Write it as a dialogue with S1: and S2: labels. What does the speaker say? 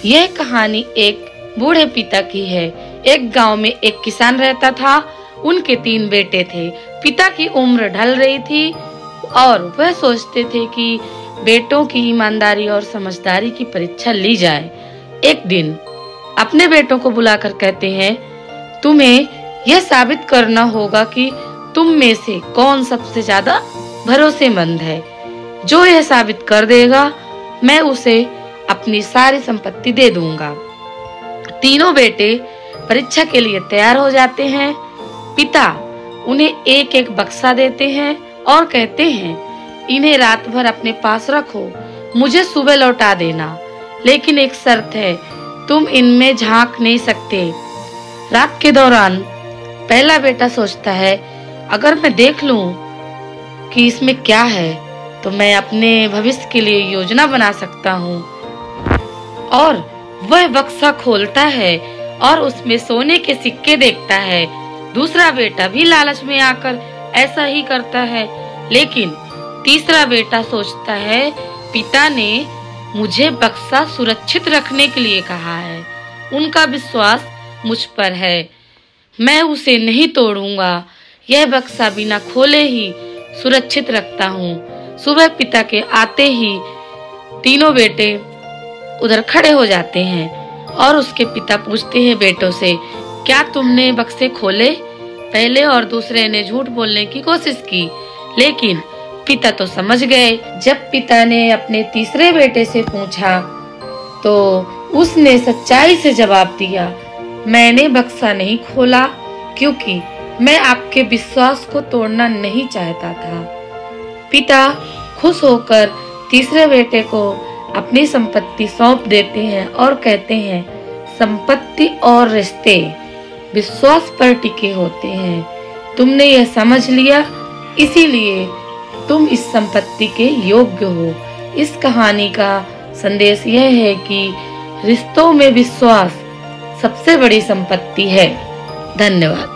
S1: यह कहानी एक बूढ़े पिता की है। एक गांव में एक किसान रहता था। उनके 3 बेटे थे। पिता की उम्र ढल रही थी और वह सोचते थे कि बेटों की ईमानदारी और समझदारी की परीक्षा ली जाए। एक दिन अपने बेटों को बुलाकर कहते हैं, तुम्हें यह साबित करना होगा कि तुम में से कौन सबसे ज्यादा भरोसेमंद है। जो यह साबित कर देगा मैं उसे अपनी सारी संपत्ति दे दूंगा। तीनों बेटे परीक्षा के लिए तैयार हो जाते हैं। पिता उन्हें एक एक बक्सा देते हैं और कहते हैं, इन्हें रात भर अपने पास रखो, मुझे सुबह लौटा देना, लेकिन एक शर्त है, तुम इनमें झांक नहीं सकते। रात के दौरान पहला बेटा सोचता है, अगर मैं देख लूं कि इसमें क्या है तो मैं अपने भविष्य के लिए योजना बना सकता हूँ। और वह बक्सा खोलता है और उसमें सोने के सिक्के देखता है। दूसरा बेटा भी लालच में आकर ऐसा ही करता है, लेकिन तीसरा बेटा सोचता है, पिता ने मुझे बक्सा सुरक्षित रखने के लिए कहा है, उनका विश्वास मुझ पर है, मैं उसे नहीं तोड़ूंगा। यह बक्सा बिना खोले ही सुरक्षित रखता हूँ। सुबह पिता के आते ही तीनों बेटे उधर खड़े हो जाते हैं और उसके पिता पूछते हैं बेटों से, क्या तुमने बक्से खोले? पहले और दूसरे ने झूठ बोलने की कोशिश की, लेकिन पिता तो समझ गए। जब पिता ने अपने तीसरे बेटे से पूछा तो उसने सच्चाई से जवाब दिया, मैंने बक्सा नहीं खोला क्योंकि मैं आपके विश्वास को तोड़ना नहीं चाहता था। पिता खुश होकर तीसरे बेटे को अपनी संपत्ति सौंप देते हैं और कहते हैं, संपत्ति और रिश्ते विश्वास पर टिके होते हैं। तुमने यह समझ लिया, इसीलिए तुम इस संपत्ति के योग्य हो। इस कहानी का संदेश यह है कि रिश्तों में विश्वास सबसे बड़ी संपत्ति है। धन्यवाद।